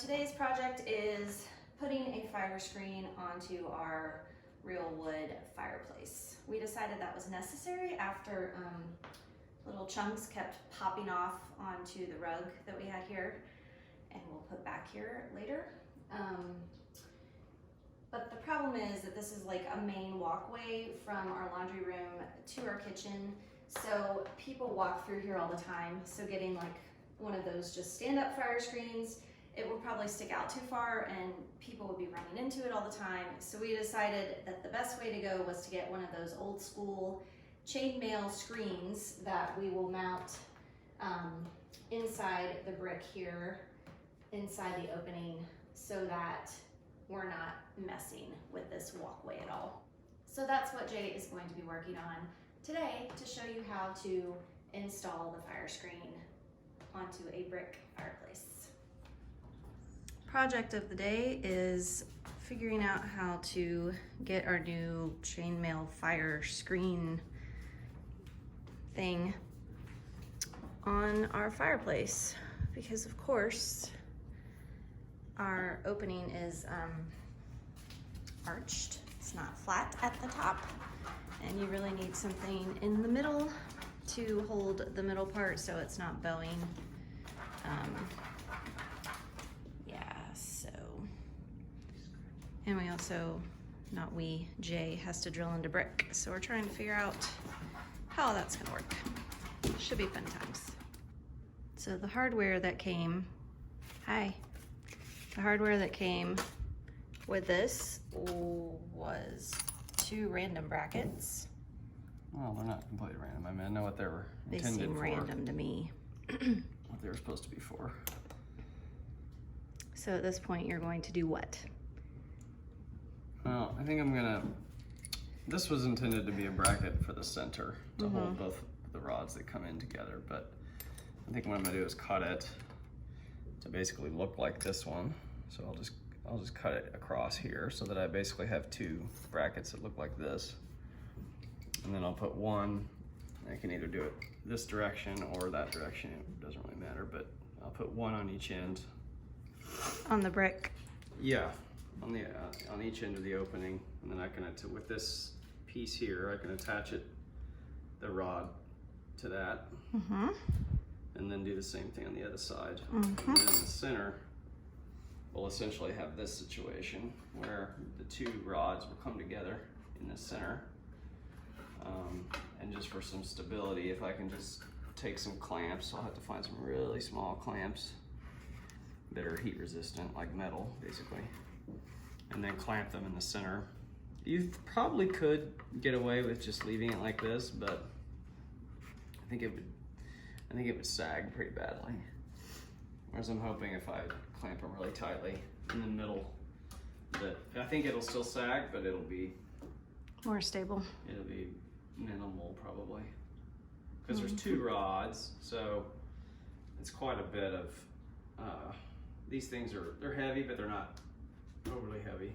today's project is putting a fire screen onto our real wood fireplace. We decided that was necessary after little chunks kept popping off onto the rug that we had here, and we'll put back here later. But the problem is that this is like a main walkway from our laundry room to our kitchen. So people walk through here all the time. So getting like one of those just stand-up fire screens, it would probably stick out too far and people would be running into it all the time. So we decided that the best way to go was to get one of those old school chainmail screens that we will mount inside the brick here, inside the opening, so that we're not messing with this walkway at all. So that's what Jay is going to be working on today, to show you how to install the fire screen onto a brick fireplace. Project of the day is figuring out how to get our new chainmail fire screen thing on our fireplace, because of course our opening is arched. It's not flat at the top, and you really need something in the middle to hold the middle part so it's not bowing. And we also, Jay has to drill into brick. So we're trying to figure out how that's gonna work. Should be fun times. So the hardware that came, the hardware that came with this was 2 random brackets. Well, they're not completely random. I mean, I know what they were intended for. They seem random to me. What they were supposed to be for. So at this point, you're going to do what? Well, I think this was intended to be a bracket for the center to hold both the rods that come in together, but I think what I'm gonna do is cut it to basically look like this one. So I'll just cut it across here so that I basically have 2 brackets that look like this. And then I'll put one, I can either do it this direction or that direction, it doesn't really matter, but I'll put one on each end. On the brick? Yeah. On each end of the opening, and then I can, with this piece here, I can attach the rod to that, and then do the same thing on the other side. And then in the center, we'll essentially have this situation where the 2 rods will come together in the center. And just for some stability, if I can just take some clamps, I'll have to find some really small clamps that are heat resistant, like metal, basically. And then clamp them in the center. You probably could get away with just leaving it like this, but I think it would sag pretty badly. Whereas I'm hoping if I clamp them really tightly in the middle, that I think it'll still sag, but it'll be more stable. It'll be minimal probably, because there's 2 rods, so it's quite a bit of. These things they're heavy, but they're not overly heavy.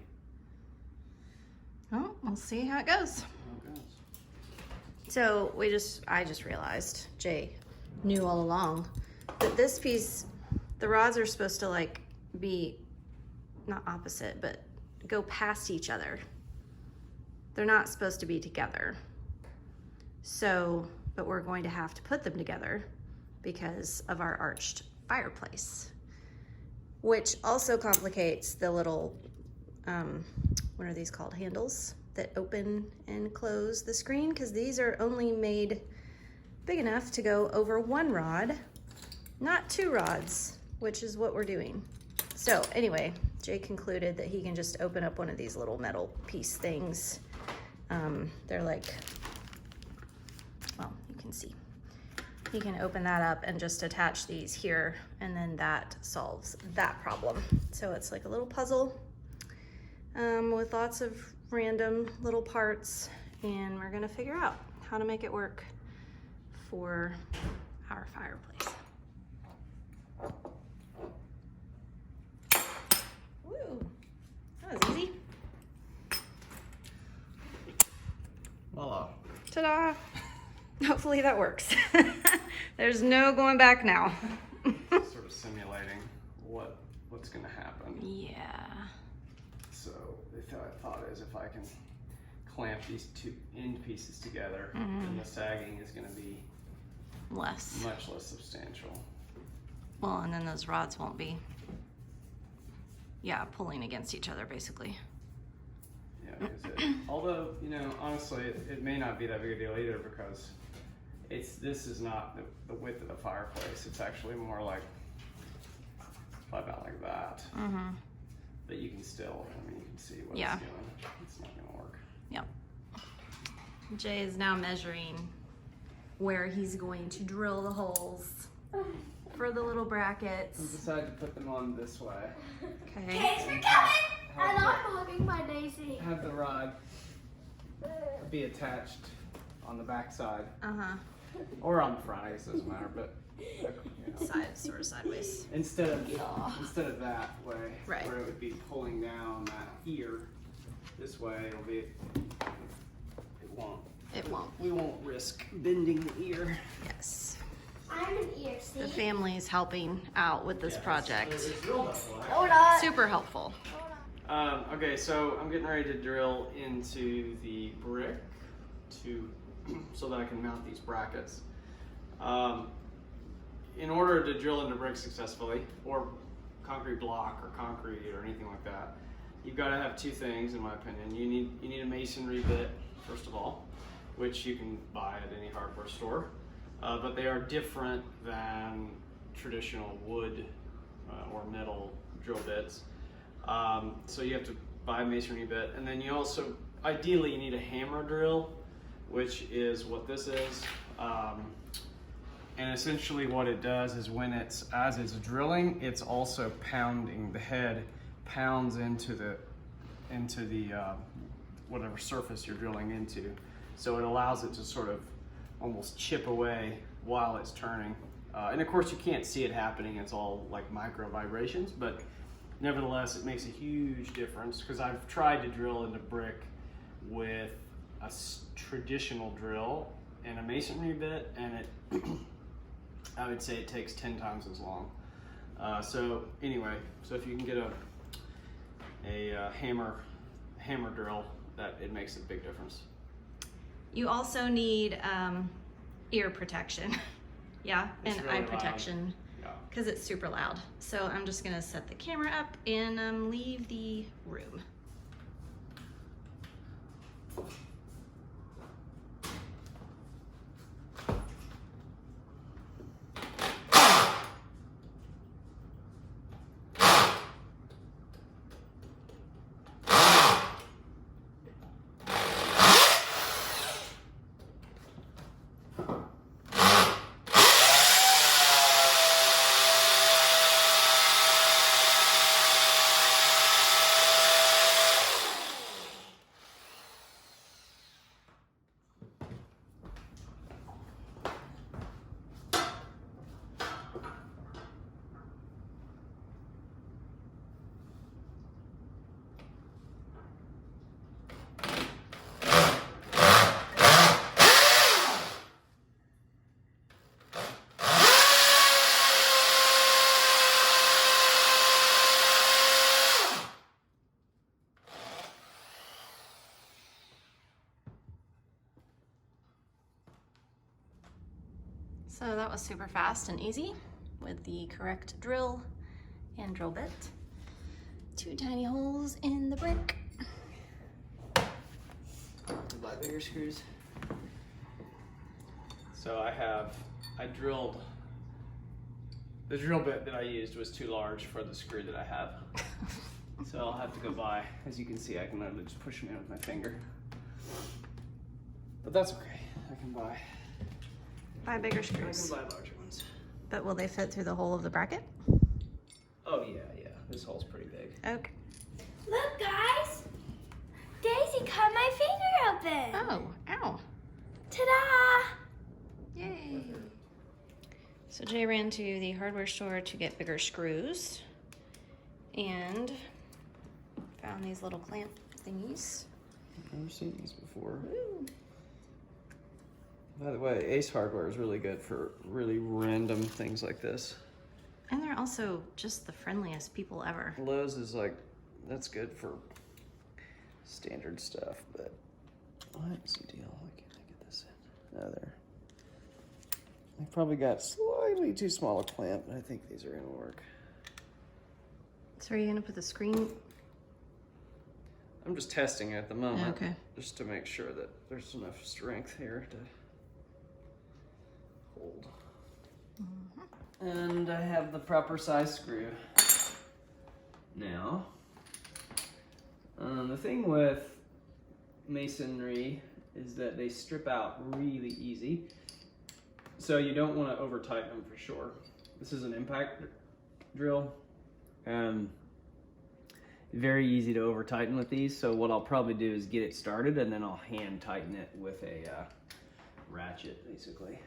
Oh, we'll see how it goes. So I just realized, Jay knew all along, that this piece, the rods are supposed to like be not opposite, but go past each other. They're not supposed to be together. So, but we're going to have to put them together because of our arched fireplace, which also complicates the little, what are these called? Handles that open and close the screen, because these are only made big enough to go over 1 rod, not 2 rods, which is what we're doing. So anyway, Jay concluded that he can just open up one of these little metal piece things. They're like, well, you can see. You can open that up and just attach these here, and then that solves that problem. So it's like a little puzzle with lots of random little parts, and we're gonna figure out how to make it work for our fireplace. Woo, that was easy. Voila. Ta-da! Hopefully that works. There's no going back now. Sort of simulating what what's gonna happen. Yeah. So the thought is if I can clamp these two end pieces together, then the sagging is gonna be Less. much less substantial. Well, and then those rods won't be, pulling against each other basically. Yeah, although, you know, honestly, it may not be that big a deal either because this is not the width of the fireplace. It's actually more like about like that. But you can still, I mean, you can see what it's doing. It's not gonna work. Yep. Jay is now measuring where he's going to drill the holes for the little brackets. I decided to put them on this way. Okay. Thanks for coming! And I'm hugging my Daisy. Have the rod be attached on the back side. Or on the front, I guess it doesn't matter, but you know. Sort of sideways. Instead of that way, Right. where it would be pulling down that ear, this way it'll be, It won't. we won't risk bending the ear. Yes. I'm an ear, see? The family's helping out with this project. It's real helpful. Hold on. Super helpful. Okay, so I'm getting ready to drill into the brick so that I can mount these brackets. In order to drill into brick successfully, or concrete block or concrete or anything like that, you've got to have two things, in my opinion. You need a masonry bit, first of all, which you can buy at any hardware store, but they are different than traditional wood or metal drill bits. So you have to buy a masonry bit, and then you also, ideally, you need a hammer drill, which is what this is. And essentially what it does is as it's drilling, it's also pounding. The head pounds into the whatever surface you're drilling into. So it allows it to sort of almost chip away while it's turning. And of course you can't see it happening, it's all like micro vibrations, but nevertheless it makes a huge difference because I've tried to drill into brick with a traditional drill and a masonry bit, and it I would say it takes 10 times as long. So anyway, so if you can get a hammer drill, that it makes a big difference. You also need ear protection. Yeah, It's and really eye loud. protection Yeah. because it's super loud. So I'm just gonna set the camera up and leave the room. So that was super fast and easy with the correct drill and drill bit. 2 tiny holes in the brick. Buy bigger screws. So I drilled, the drill bit that I used was too large for the screw that I have. So I'll have to go buy, as you can see, I can literally just push them in with my finger. But that's okay, I can buy Bigger screws. larger ones. But will they fit through the hole of the bracket? Oh yeah, this hole's pretty big. Okay. Look, guys! Daisy cut my finger open! Oh, ow. Ta-da! Yay. So Jay ran to the hardware store to get bigger screws and found these little clamp thingies. I've never seen these before. Woo. By the way, Ace Hardware is really good for really random things like this. And they're also just the friendliest people ever. Lowe's is like, that's good for standard stuff, but what's the deal? Why can't I get this in? Oh, there. I probably got slightly too small a clamp, but I think these are gonna work. So are you gonna put the screen? I'm just testing it at the moment, Okay. just to make sure that there's enough strength here to hold. And I have the proper size screw. Now, the thing with masonry is that they strip out really easy. So you don't want to over tighten them for sure. This is an impact drill. Very easy to over tighten with these. So what I'll probably do is get it started and then I'll hand tighten it with a ratchet basically.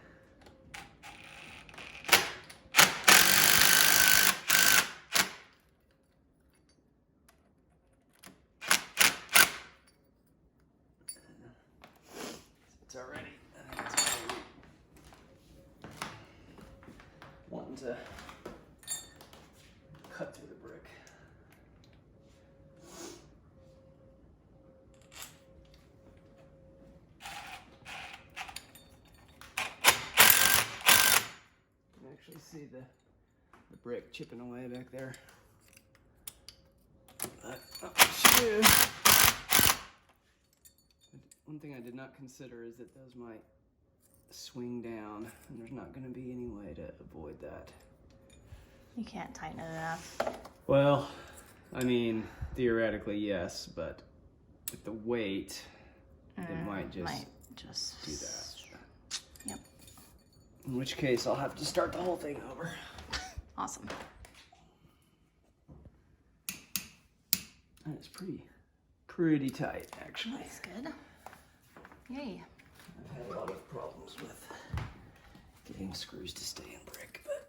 It's already, wanting to cut through the brick. You can actually see the brick chipping away back there. One thing I did not consider is that those might swing down, and there's not going to be any way to avoid that. You can't tighten it enough. Well, I mean, theoretically, yes, but with the weight, it might just do that. Yep. In which case, I'll have to start the whole thing over. Awesome. And it's pretty tight, actually. That's good. Yay. I've had a lot of problems with getting screws to stay in brick, but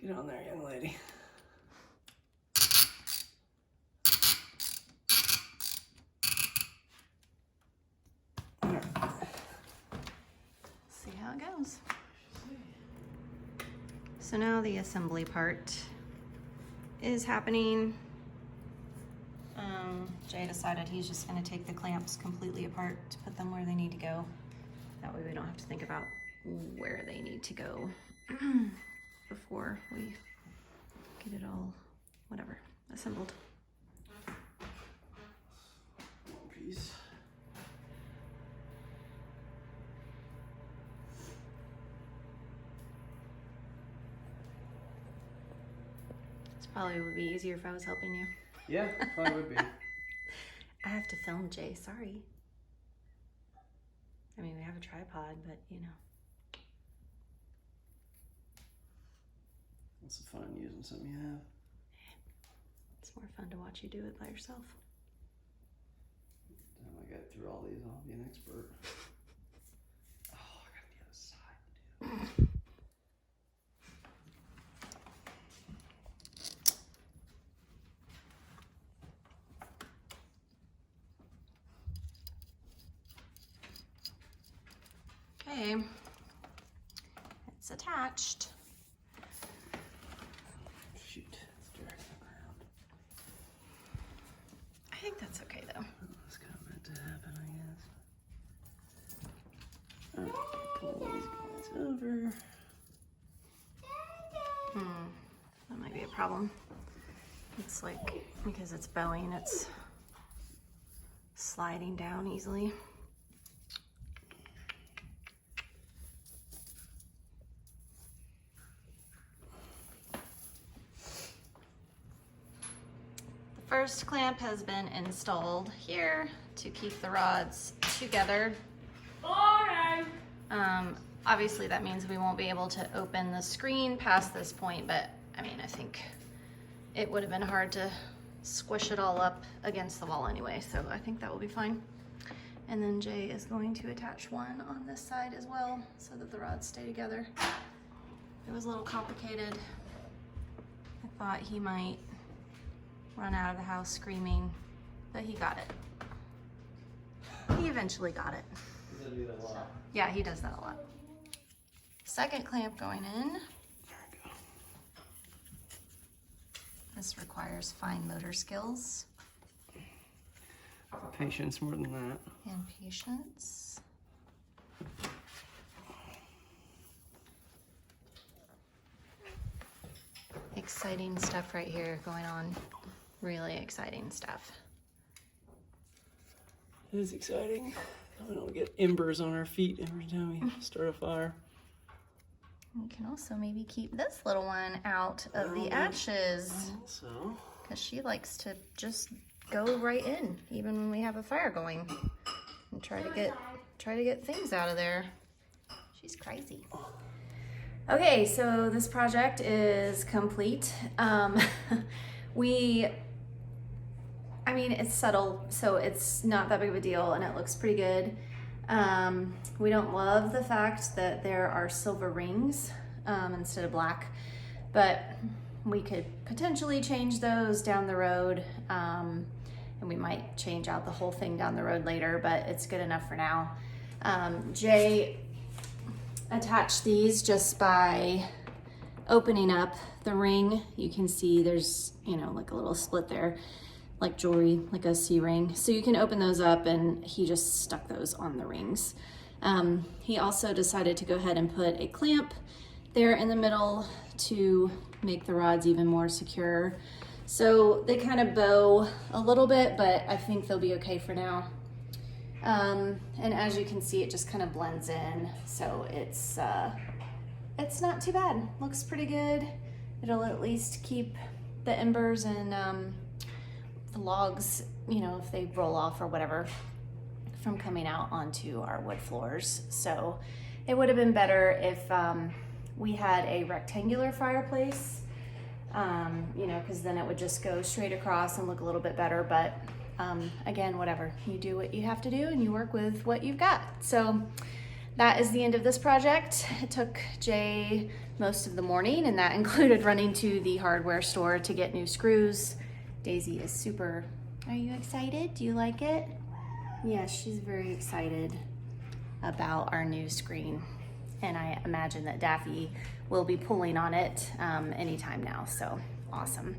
get on there, young lady. See how it goes. So now the assembly part is happening. Jay decided he's just going to take the clamps completely apart to put them where they need to go. That way we don't have to think about where they need to go before we get it all, whatever, assembled. One piece. This probably would be easier if I was helping you. Yeah, probably would be. I have to film, Jay, sorry. I mean, we have a tripod, but you know. What's the fun in using something you have? It's more fun to watch you do it by yourself. Time I get through all these, I'll be an expert. Oh, I got the other side to do. Okay, it's attached. Shoot, it's dragging around. I think that's okay though. That's kind of meant to happen, I guess. Alright, pull these guys over. That might be a problem. It's like, because it's bowing, it's sliding down easily. First clamp has been installed here to keep the rods together. Obviously that means we won't be able to open the screen past this point, but I mean, I think it would have been hard to squish it all up against the wall anyway, so I think that will be fine. And then Jay is going to attach one on this side as well so that the rods stay together. It was a little complicated. I thought he might run out of the house screaming, but he got it. He eventually got it. He does do that a lot. Yeah, he does that a lot. Second clamp going in. There we go. This requires fine motor skills Patience more than that. and patience. Exciting stuff right here going on. Really exciting stuff. It is exciting. We don't get embers on our feet every time we start a fire. We can also maybe keep this little one out of the ashes So, because she likes to just go right in even when we have a fire going and try to get things out of there. She's crazy. Okay, so this project is complete. I mean, it's subtle, so it's not that big of a deal, and it looks pretty good. We don't love the fact that there are silver rings instead of black, but we could potentially change those down the road, and we might change out the whole thing down the road later, but it's good enough for now. Jay attached these just by opening up the ring. You can see there's, you know, like a little split there, like jewelry, like a C-ring. So you can open those up, and he just stuck those on the rings. He also decided to go ahead and put a clamp there in the middle to make the rods even more secure. So they kind of bow a little bit, but I think they'll be okay for now. And as you can see, it just kind of blends in. So it's not too bad. Looks pretty good. It'll at least keep the embers and the logs, you know, if they roll off or whatever, from coming out onto our wood floors. So it would have been better if we had a rectangular fireplace, you know, because then it would just go straight across and look a little bit better. But again, whatever, you do what you have to do and you work with what you've got. So that is the end of this project. It took Jay most of the morning, and that included running to the hardware store to get new screws. Daisy is super. Are you excited? Do you like it? Yes, she's very excited about our new screen. And I imagine that Daffy will be pulling on it anytime now. So awesome.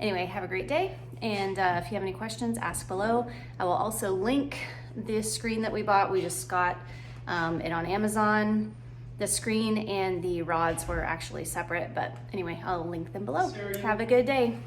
Anyway, have a great day. And if you have any questions, ask below. I will also link this screen that we bought. We just got it on Amazon. The screen and the rods were actually separate, but anyway, I'll link them below. Have a good day.